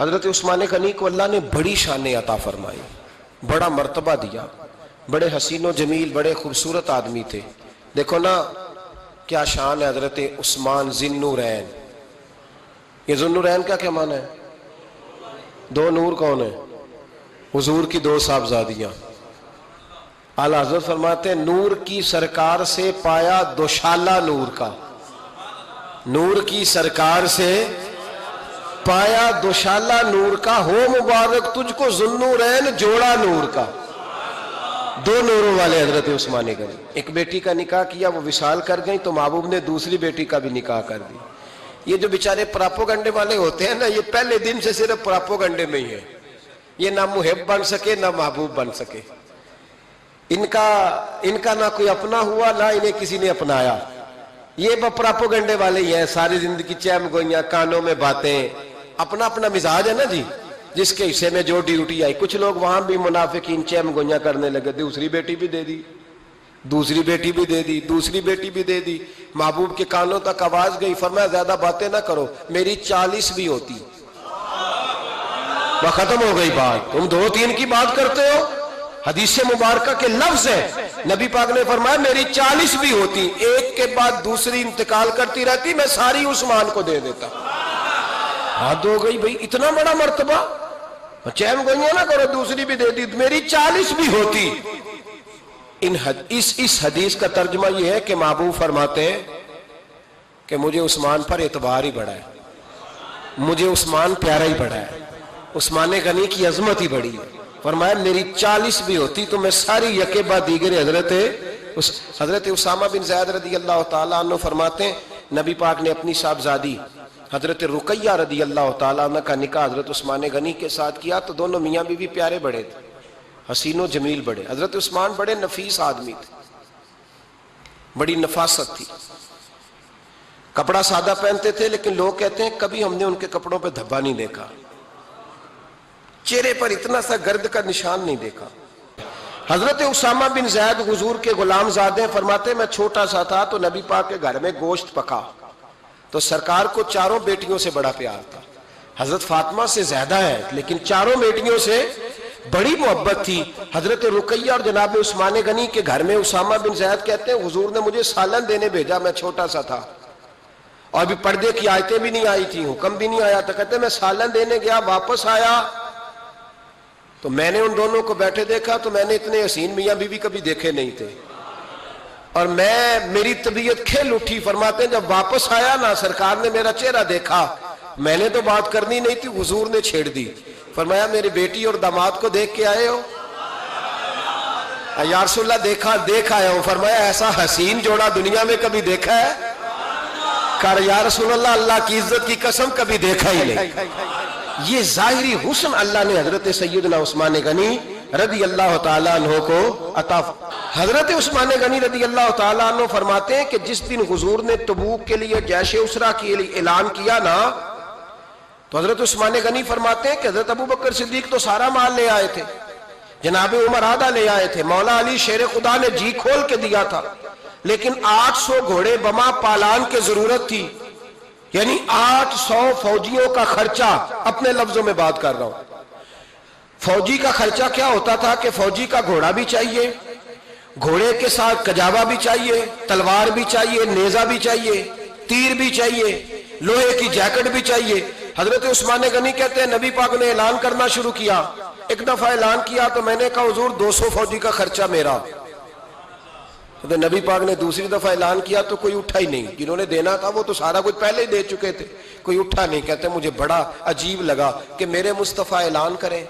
حضرت عثمان غنی کو اللہ نے بڑی شان عطا فرمائی، بڑا مرتبہ دیا، بڑے حسین و جمیل، بڑے خوبصورت آدمی تھے۔ دیکھو نا کیا شان ہے حضرت عثمان ذی النورین۔ یہ ذی النورین کا کیا معنی ہے؟ دو نور کون ہیں؟ حضور کی دو صاحبزادیاں۔ اعلیٰ حضرت فرماتے ہیں نور کی سرکار سے پایا دوشالہ نور کا، نور کی سرکار سے پایا دوشالہ نور کا، ہو مبارک تجھ کو ذی النورین جوڑا نور کا۔ دو نوروں والے حضرت عثمان غنی۔ ایک بیٹی کا نکاح کیا، وہ وصال کر گئی تو محبوب نے دوسری بیٹی کا بھی نکاح کر دی۔ یہ جو بیچارے پراپوگنڈے والے ہوتے ہیں نا، یہ پہلے دن سے صرف پراپوگنڈے میں ہی ہے، یہ نہ محب بن سکے نہ محبوب بن سکے۔ ان کا نہ کوئی اپنا ہوا نہ انہیں کسی نے اپنایا، یہ پراپوگنڈے والے ہی ہیں، ساری زندگی چیم گوئیاں، کانوں میں باتیں، اپنا اپنا مزاج ہے نا جی، جس کے حصے میں جو ڈیوٹی آئی۔ کچھ لوگ وہاں بھی منافقین چیم گوئیاں کرنے لگے، دوسری بیٹی بھی دے دی، دوسری بیٹی بھی دے دی، دوسری بیٹی بھی دے دی۔ محبوب کے کانوں تک آواز گئی، فرمایا زیادہ باتیں نہ کرو، میری 40 بھی ہوتی۔ وہ ختم ہو گئی بات، تم 2-3 کی بات کرتے ہو۔ حدیث مبارکہ کے لفظ ہے، نبی پاک نے فرمایا میری 40 بھی ہوتی، ایک کے بعد دوسری انتقال کرتی رہتی، میں ساری عثمان کو دے دیتا۔ حد ہو گئی بھئی، اتنا بڑا مرتبہ، چیم گوئیاں نہ کرو، دوسری بھی دے دی، میری 40 بھی ہوتی۔ اس حدیث کا ترجمہ یہ ہے کہ محبوب فرماتے ہیں کہ مجھے عثمان پر اعتبار ہی بڑا ہے، مجھے عثمان پیارا ہی بڑا ہے، عثمان غنی کی عظمت ہی بڑی ہے۔ فرمایا میری 40 بھی ہوتی تو میں ساری یکے بعد دیگر۔ حضرت اسامہ بن زید رضی اللہ تعالیٰ عنہ فرماتے ہیں نبی پاک نے اپنی صاحبزادی حضرت رقیہ رضی اللہ تعالیٰ عنہ کا نکاح حضرت عثمان غنی کے ساتھ کیا، تو دونوں میاں بیوی پیارے بڑے تھے، حسین و جمیل بڑے۔ حضرت عثمان بڑے نفیس آدمی تھے، بڑی نفاست تھی، کپڑا سادہ پہنتے تھے، لیکن لوگ کہتے ہیں کبھی ہم نے ان کے کپڑوں پہ دھبا نہیں دیکھا، چہرے پر اتنا سا گرد کا نشان نہیں دیکھا۔ حضرت اسامہ بن زید حضور کے غلام زادے فرماتے میں چھوٹا سا تھا تو نبی پاک کے گھر میں گوشت پکا تو سرکار کو چاروں بیٹیوں سے بڑا پیار تھا، حضرت فاطمہ سے زیادہ ہے لیکن چاروں بیٹیوں سے بڑی محبت تھی۔ حضرت رقیہ اور جناب عثمان غنی کے گھر میں اسامہ بن زید کہتے ہیں حضور نے مجھے سالن دینے بھیجا، میں چھوٹا سا تھا اور بھی پردے کی آیتیں بھی نہیں آئی تھی، حکم بھی نہیں آیا تھا۔ کہتے ہیں میں سالن دینے گیا، واپس آیا تو میں نے ان دونوں کو بیٹھے دیکھا تو میں نے اتنے حسین میاں بیوی کبھی دیکھے نہیں تھے، اور میری طبیعت کھل اٹھی۔ فرماتے ہیں جب واپس آیا نا، سرکار نے میرا چہرہ دیکھا، میں نے تو بات کرنی نہیں تھی، حضور نے چھیڑ دی۔ فرمایا میری بیٹی اور داماد کو دیکھ کے آئے ہو؟ یا رسول اللہ دیکھ آیا ہوں۔ فرمایا ایسا حسین جوڑا دنیا میں کبھی دیکھا ہے؟ کہا یا رسول اللہ اللہ کی عزت کی قسم کبھی دیکھا ہی نہیں۔ یہ ظاہری حسن اللہ نے حضرت سیدنا عثمان غنی رضی اللہ تعالیٰ عنہ کو عطا۔ حضرت عثمان غنی رضی اللہ تعالیٰ عنہ فرماتے ہیں کہ جس دن حضور نے تبوک کے لیے جیش اسرا کے لیے اعلان کیا نا، تو حضرت عثمان غنی فرماتے ہیں کہ حضرت ابو بکر صدیق تو سارا مال لے آئے تھے، جناب عمر آدھا لے آئے تھے، مولا علی شیر خدا نے جی کھول کے دیا تھا، لیکن 800 گھوڑے بما پالان کی ضرورت تھی، یعنی 800 فوجیوں کا خرچہ۔ اپنے لفظوں میں بات کر رہا ہوں، فوجی کا خرچہ کیا ہوتا تھا کہ فوجی کا گھوڑا بھی چاہیے، گھوڑے کے ساتھ کجاوا بھی چاہیے، تلوار بھی چاہیے، نیزہ بھی چاہیے، تیر بھی چاہیے، لوہے کی جیکٹ بھی چاہیے۔ حضرت عثمان غنی کہتے ہیں نبی پاک نے اعلان کرنا شروع کیا، ایک دفعہ اعلان کیا تو میں نے کہا حضور 200 فوجی کا خرچہ میرا۔ تو نبی پاک نے دوسری دفعہ اعلان کیا تو کوئی اٹھا ہی نہیں، جنہوں نے دینا تھا وہ تو سارا کچھ پہلے ہی دے چکے تھے، کوئی اٹھا نہیں۔ کہتے ہیں مجھے بڑا عجیب لگا کہ میرے مصطفیٰ اعلان کریں۔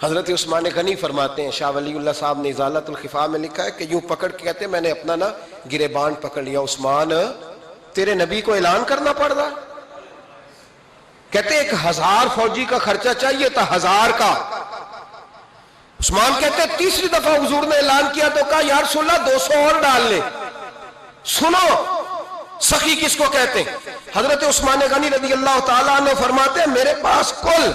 حضرت عثمان غنی فرماتے ہیں، شاہ ولی اللہ صاحب نے ازالت الخفا میں لکھا ہے کہ یوں پکڑ کے کہتے ہیں میں نے اپنا نا گریبان پکڑ لیا، عثمان تیرے نبی کو اعلان کرنا پڑ رہا۔ کہتے 1000 فوجی کا خرچہ چاہیے تھا، 1000 کا۔ عثمان کہتے تیسری دفعہ حضور نے اعلان کیا تو کہا یا رسول اللہ 200 اور ڈال لے۔ سنو سخی کس کو کہتے ہیں؟ حضرت عثمان غنی رضی اللہ تعالیٰ عنہ فرماتے ہیں میرے پاس کل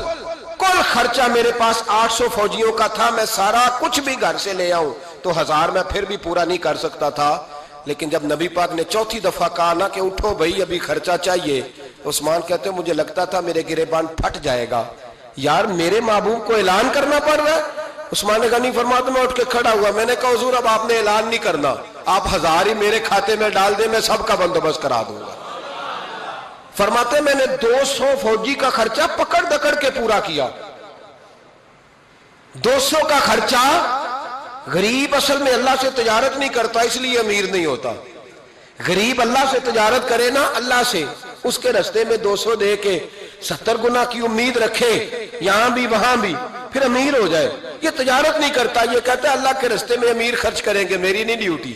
خرچہ میرے پاس 800 فوجیوں کا تھا، میں سارا کچھ بھی گھر سے لے آؤں تو 1000 میں پھر بھی پورا نہیں کر سکتا تھا، لیکن جب نبی پاک نے چوتھی دفعہ کہا نا کہ اٹھو بھائی ابھی خرچہ چاہیے، عثمان کہتے مجھے لگتا تھا میرے گریبان پھٹ جائے گا، یار میرے محبوب کو اعلان کرنا پڑ رہا ہے۔ عثمان غنی فرماتا تو میں اٹھ کے کھڑا ہوا، میں نے کہا حضور اب آپ نے اعلان نہیں کرنا، آپ 1000 ہی میرے کھاتے میں ڈال دیں، میں سب کا بندوبست کرا دوں گا۔ فرماتے میں نے 200 فوجی کا خرچہ پکڑ دکڑ کے پورا کیا۔ 200 کا خرچہ، غریب اصل میں اللہ سے تجارت نہیں کرتا اس لیے امیر نہیں ہوتا، غریب اللہ سے تجارت کرے نا، اللہ سے، اس کے رستے میں 200 دے کے 70 گنا کی امید رکھے، یہاں بھی وہاں بھی، پھر امیر ہو جائے۔ یہ تجارت نہیں کرتا، یہ کہتا ہے اللہ کے رستے میں امیر خرچ کریں گے، میری نہیں ڈیوٹی۔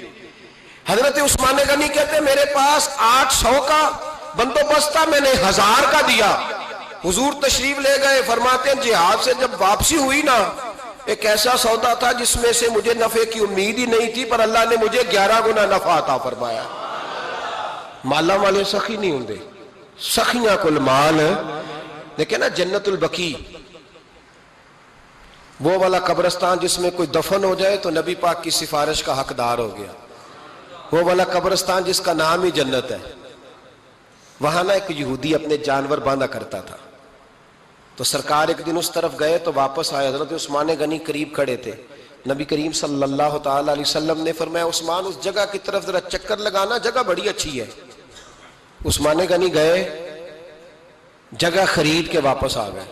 حضرت عثمان غنی کہتے ہیں میرے پاس 800 کا بندوبست تھا، میں نے 1000 کا دیا۔ حضور تشریف لے گئے، فرماتے ہیں جہاد سے جب واپسی ہوئی نا، ایک ایسا سودا تھا جس میں سے مجھے نفع کی امید ہی نہیں تھی، پر اللہ نے مجھے 11 گنا نفع عطا فرمایا۔ مالا والے سخی نہیں ہوندے، سخیاں کل مال۔ دیکھیں نا جنت البقیع، وہ والا قبرستان جس میں کوئی دفن ہو جائے تو نبی پاک کی سفارش کا حقدار ہو گیا، وہ والا قبرستان جس کا نام ہی جنت ہے۔ وہاں نا ایک یہودی اپنے جانور باندھا کرتا تھا، تو سرکار ایک دن اس طرف گئے تو واپس آئے، حضرت عثمان غنی قریب کھڑے تھے، نبی کریم صلی اللہ تعالی علیہ وسلم نے فرمایا عثمان اس جگہ کی طرف ذرا چکر لگانا، جگہ بڑی اچھی ہے۔ عثمان غنی گئے، جگہ خرید کے واپس آ گئے۔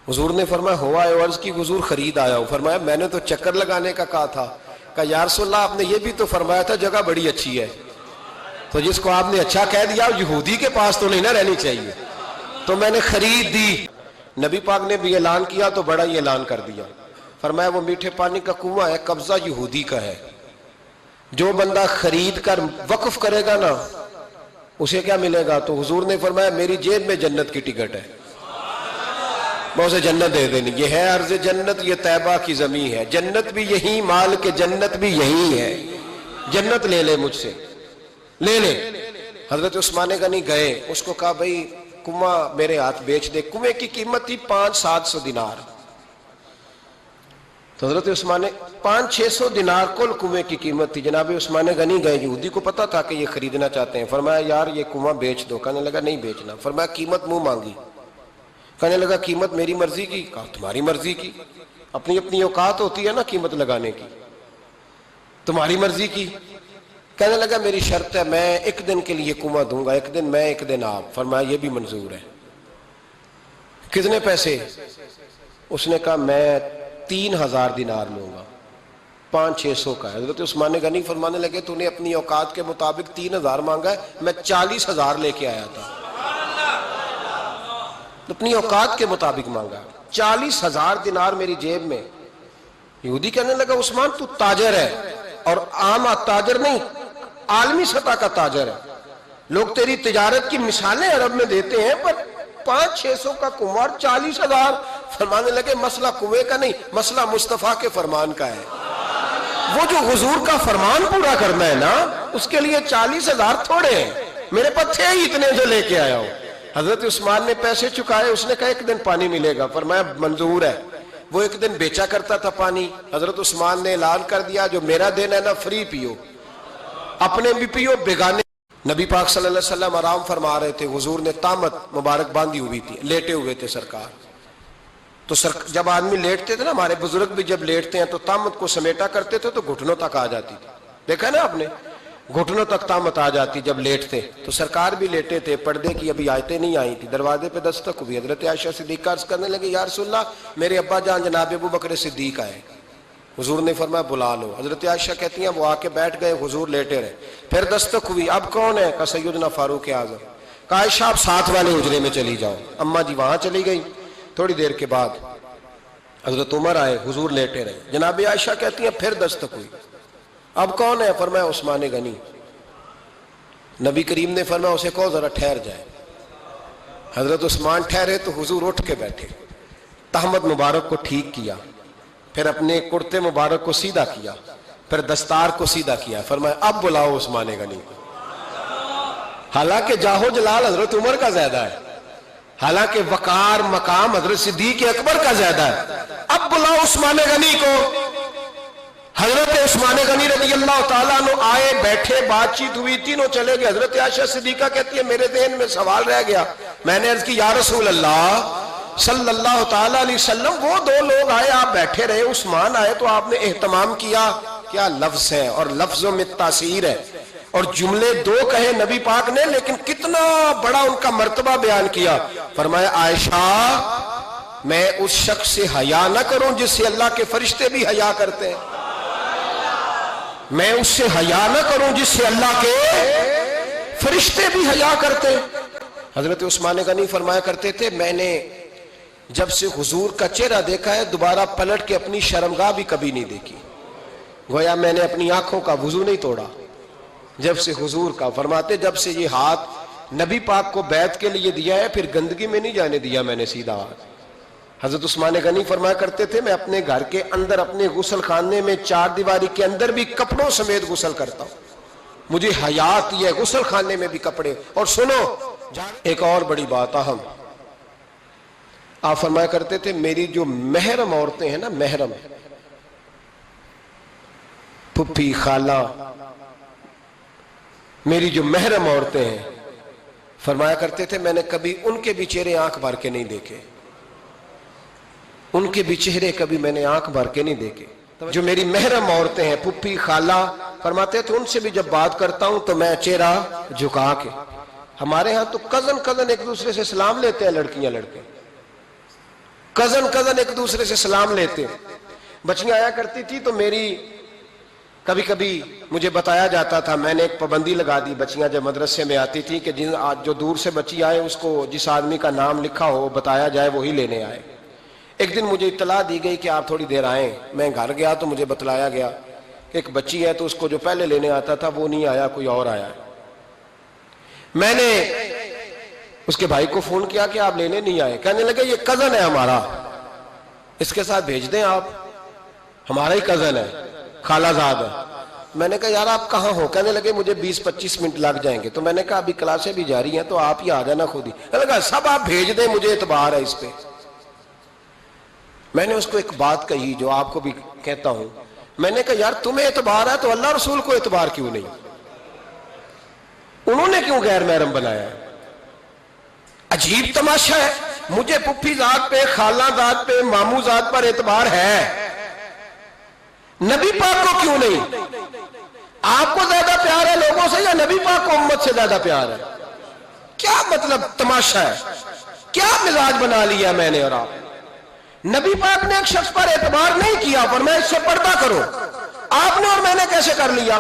حضور نے فرمایا ہوا ہے؟ عرض کی حضور خرید آیا ہوں۔ فرمایا میں نے تو چکر لگانے کا کہا تھا۔ کہا یا رسول اللہ آپ نے یہ بھی تو فرمایا تھا جگہ بڑی اچھی ہے، تو جس کو آپ نے اچھا کہہ دیا یہودی کے پاس تو نہیں نہ رہنی چاہیے، تو میں نے خرید دی۔ نبی پاک نے بھی اعلان کیا تو بڑا ہی اعلان کر دیا، فرمایا وہ میٹھے پانی کا کنواں ہے، قبضہ یہودی کا ہے، جو بندہ خرید کر وقف کرے گا نا اسے کیا ملے گا؟ تو حضور نے فرمایا میری جیب میں جنت کی ٹکٹ ہے، میں اسے جنت دے دینی۔ یہ ہے عرض جنت، یہ طیبہ کی زمین ہے، جنت بھی یہی، مال کے جنت بھی یہی ہے، جنت لے لے مجھ سے، لے لے۔ حضرت عثمان غنی گئے، اس کو کہا بھئی کنواں میرے ہاتھ بیچ دے۔ کنویں کی قیمت تھی 500-700 دینار، تو حضرت عثمان 500-600 دینار کل کنویں کی قیمت تھی۔ جناب عثمان غنی گئے، یہودی کو پتا تھا کہ یہ خریدنا چاہتے ہیں، فرمایا یار یہ کنواں بیچ دو۔ کہنے لگا نہیں بیچنا۔ فرمایا قیمت منہ مانگی، کہنے لگا قیمت میری مرضی کی۔ کہا تمہاری مرضی کی، اپنی اپنی اوقات ہوتی ہے نا قیمت لگانے کی، تمہاری مرضی کی۔ کہنے لگا میری شرط ہے میں ایک دن کے لیے کنواں دوں گا، ایک دن میں ایک دن آپ۔ فرمایا یہ بھی منظور ہے۔ کتنے پیسے؟ اس نے کہا میں 3000 دینار لوں گا، 500-600 کا ہے۔ حضرت عثمان غنی فرمانے لگے تو نے اپنی اوقات کے مطابق 3000 مانگا ہے، میں 40,000 لے کے آیا تھا، اپنی اوقات کے مطابق مانگا، 40,000 دینار میری جیب میں۔ یہودی کہنے لگا عثمان تو تاجر ہے، اور عام تاجر نہیں، عالمی سطح کا تاجر ہے، لوگ تیری تجارت کی مثالیں عرب میں دیتے ہیں، پر 500-600 کا کنواں 40,000۔ فرمانے لگے مسئلہ کنویں کا نہیں، مسئلہ مصطفیٰ کے فرمان کا ہے، وہ جو حضور کا فرمان پورا کرنا ہے نا اس کے لیے 40,000 تھوڑے ہیں، میرے پاس تھے ہی اتنے جو لے کے آیا ہوں۔ حضرت عثمان نے پیسے چکائے، اس نے کہا ایک دن پانی ملے گا۔ فرمایا منظور ہے۔ وہ ایک دن بیچا کرتا تھا پانی، حضرت عثمان نے اعلان کر دیا جو میرا دن ہے نا فری پیو، اپنے بھی پیو بیگانے۔ نبی پاک صلی اللہ علیہ وسلم آرام فرما رہے تھے، حضور نے تامت مبارک باندھی ہوئی تھی، لیٹے ہوئے تھے سرکار۔ تو جب آدمی لیٹتے تھے نا، ہمارے بزرگ بھی جب لیٹتے ہیں تو تامت کو سمیٹا کرتے تھے تو گھٹنوں تک آ جاتی تھی، دیکھا نا آپ نے، گھٹنوں تک تامت آ جاتی جب لیٹتے۔ تو سرکار بھی لیٹے تھے، پردے کی ابھی آیتیں نہیں آئی تھی، دروازے پہ دستک ہوئی، حضرت عائشہ صدیقہ عرض کرنے لگے یا رسول اللہ میرے ابا جان جناب ابو بکر صدیق آئے۔ حضور نے فرمایا بلا لو۔ حضرت عائشہ کہتی ہیں وہ آ کے بیٹھ گئے، حضور لیٹے رہے، پھر دستک ہوئی، اب کون ہے؟ کہا سیدنا فاروق اعظم۔ کہا عائشہ آپ ساتھ والے حجرے میں چلی جاؤ۔ اماں جی وہاں چلی گئی۔ تھوڑی دیر کے بعد حضرت عمر آئے، حضور لیٹے رہے، جناب عائشہ کہتی ہیں پھر دستک ہوئی، اب کون ہے؟ فرمایا عثمان غنی۔ نبی کریم نے فرمایا اسے کہو ذرا ٹھہر جائے۔ حضرت عثمان ٹھہرے تو حضور اٹھ کے بیٹھے، تہمت مبارک کو ٹھیک کیا، پھر اپنے کرتے مبارک کو سیدھا کیا، پھر دستار کو سیدھا کیا، فرمایا اب بلاؤ عثمان غنی کو۔ حالانکہ جاہو جلال حضرت عمر کا زیادہ ہے، حالانکہ وقار مقام حضرت صدیق اکبر کا زیادہ ہے، اب بلاؤ عثمان غنی کو۔ حضرت عثمان غنی رضی اللہ تعالیٰ عنہ آئے، بیٹھے، بات چیت ہوئی، تینوں چلے گئے۔ حضرت عائشہ صدیقہ کہتی ہے میرے ذہن میں سوال رہ گیا، میں نے عرض کی یا رسول اللہ صلی اللہ تعالیٰ علیہ وسلم، وہ دو لوگ آئے، آپ بیٹھے رہے، عثمان آئے تو آپ نے اہتمام کیا، کیا لفظ ہے، اور لفظوں میں تاثیر ہے، اور جملے دو کہے نبی پاک نے، لیکن کتنا بڑا ان کا مرتبہ بیان کیا۔ فرمایا عائشہ میں اس شخص سے حیا نہ کروں جس سے اللہ کے فرشتے بھی حیا کرتے ہیں، میں اس سے حیا نہ کروں جس سے اللہ کے فرشتے بھی حیا کرتے ہیں۔ حضرت عثمان غنی فرمایا کرتے تھے میں نے جب سے حضور کا چہرہ دیکھا ہے دوبارہ پلٹ کے اپنی شرمگاہ بھی کبھی نہیں دیکھی، گویا میں نے اپنی آنکھوں کا وضو نہیں توڑا جب سے حضور کا۔ فرماتے جب سے یہ ہاتھ نبی پاک کو بیعت کے لیے دیا ہے پھر گندگی میں نہیں جانے دیا میں نے سیدھا ہاتھ۔ حضرت عثمان غنی فرمایا کرتے تھے میں اپنے گھر کے اندر اپنے غسل خانے میں چار دیواری کے اندر بھی کپڑوں سمیت غسل کرتا ہوں، مجھے حیات یہ غسل خانے میں بھی کپڑے۔ اور سنو ایک اور بڑی بات اہم، آپ فرمایا کرتے تھے میری جو محرم عورتیں ہیں نا، محرم پھپھی خالہ، میری جو محرم عورتیں ہیں، فرمایا کرتے تھے میں نے کبھی ان کے بھی چہرے آنکھ بھر کے نہیں دیکھے، ان کے بھی چہرے کبھی میں نے آنکھ بھر کے نہیں دیکھے۔ جو میری محرم عورتیں ہیں پھپھی خالہ، فرماتے تھے ان سے بھی جب بات کرتا ہوں تو میں چہرہ جھکا کے۔ ہمارے ہاں تو کزن ایک دوسرے سے سلام لیتے ہیں، لڑکیاں لڑکے کزن ایک دوسرے سے سلام لیتے ہیں۔ بچیاں آیا کرتی تھی تو میری کبھی کبھی مجھے بتایا جاتا تھا، میں نے ایک پابندی لگا دی، بچیاں جب مدرسے میں آتی تھی کہ جو دور سے بچی آئے اس کو جس آدمی کا نام لکھا ہو بتایا جائے وہی لینے آئے۔ ایک دن مجھے اطلاع دی گئی کہ آپ تھوڑی دیر آئیں، میں گھر گیا تو مجھے بتلایا گیا کہ ایک بچی ہے تو اس کو جو پہلے لینے آتا تھا وہ نہیں آیا، کوئی اور آیا۔ میں نے اس کے بھائی کو فون کیا کہ آپ لینے نہیں آئے، کہنے لگے یہ کزن ہے ہمارا، اس کے ساتھ بھیج دیں، آپ ہمارا ہی کزن ہے، خالہ زاد ہے۔ میں نے کہا یار آپ کہاں ہو؟ کہنے لگے مجھے 20-25 منٹ لگ جائیں گے۔ تو میں نے کہا ابھی کلاسیں بھی جاری ہیں تو آپ ہی آ جانا خود ہی۔ کہنے لگا سب آپ بھیج دیں، مجھے اعتبار ہے اس پہ۔ میں نے اس کو ایک بات کہی جو آپ کو بھی کہتا ہوں، میں نے کہا یار تمہیں اعتبار ہے تو اللہ رسول کو اعتبار کیوں نہیں؟ انہوں نے کیوں غیر محرم بنایا ہے؟ عجیب تماشا ہے، مجھے پھپھی ذات پہ، خالہ ذات پہ، ماموں ذات پر اعتبار ہے، نبی پاک کو کیوں نہیں؟ آپ کو زیادہ پیار ہے لوگوں سے یا نبی پاک کو امت سے زیادہ پیار ہے؟ کیا مطلب تماشا ہے، کیا مزاج بنا لیا میں نے اور آپ؟ نبی پاک نے ایک شخص پر اعتبار نہیں کیا، فرمایا اس سے پردہ کرو، آپ نے اور میں نے کیسے کر لیا؟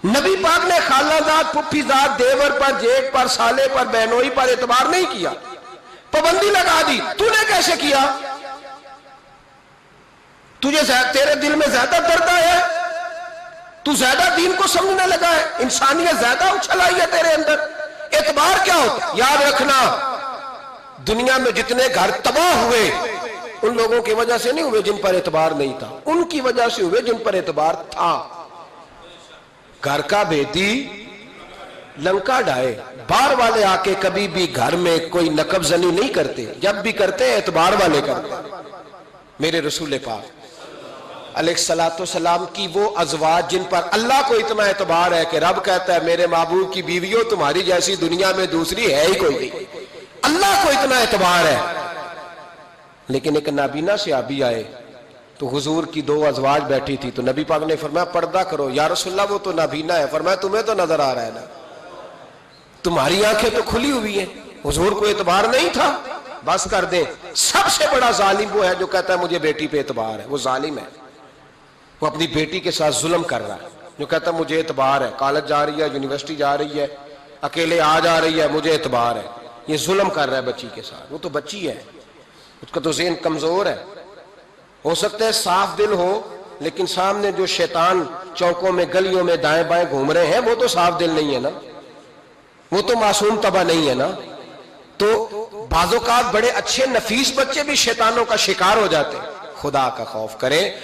نبی پاک نے خالہ ذات، پھپھی ذات، دیور پر، جیٹ پر، سالے پر، بہنوئی پر اعتبار نہیں کیا، پابندی لگا دی۔ تو نے کیسے کیا؟ تیرے دل میں زیادہ درد ہے، تو زیادہ دین کو سمجھنے لگا ہے، انسانیت زیادہ اچھل آئی ہے تیرے اندر۔ اعتبار کیا ہوتا؟ یاد رکھنا دنیا میں جتنے گھر تباہ ہوئے ان لوگوں کی وجہ سے نہیں ہوئے جن پر اعتبار نہیں تھا، ان کی وجہ سے ہوئے جن پر اعتبار تھا۔ گھر کا بیٹی لنکا ڈھائے، باہر والے آ کے کبھی بھی گھر میں کوئی نقب زنی نہیں کرتے، جب بھی کرتے اعتبار والے کرتے۔ میرے رسول پاک علیہ الصلوۃ والسلام کی وہ ازواج جن پر اللہ کو اتنا اعتبار ہے کہ رب کہتا ہے میرے محبوب کی بیویوں تمہاری جیسی دنیا میں دوسری ہے ہی کوئی نہیں، اللہ کو اتنا اعتبار ہے۔ لیکن ایک نابینا صحابی آئے تو حضور کی دو ازواج بیٹھی تھی تو نبی پاک نے فرمایا پردہ کرو۔ یا رسول اللہ وہ تو نابینا ہے۔ فرمایا تمہیں تو نظر آ رہا ہے نا، تمہاری آنکھیں تو کھلی ہوئی ہیں۔ حضور کو اعتبار نہیں تھا، بس کر دیں۔ سب سے بڑا ظالم وہ ہے جو کہتا ہے مجھے بیٹی پہ اعتبار ہے، وہ ظالم ہے، وہ اپنی بیٹی کے ساتھ ظلم کر رہا ہے۔ جو کہتا ہے مجھے اعتبار ہے، کالج جا رہی ہے، یونیورسٹی جا رہی ہے، اکیلے آ جا رہی ہے، مجھے اعتبار ہے، یہ ظلم کر رہا ہے بچی کے ساتھ۔ وہ تو بچی ہے، اس کا تو ذہن کمزور ہے، ہو سکتا ہے صاف دل ہو لیکن سامنے جو شیطان چوکوں میں گلیوں میں دائیں بائیں گھوم رہے ہیں وہ تو صاف دل نہیں ہے نا، وہ تو معصوم طبع نہیں ہے نا۔ تو بعض اوقات بڑے اچھے نفیس بچے بھی شیطانوں کا شکار ہو جاتے ہیں۔ خدا کا خوف کریں۔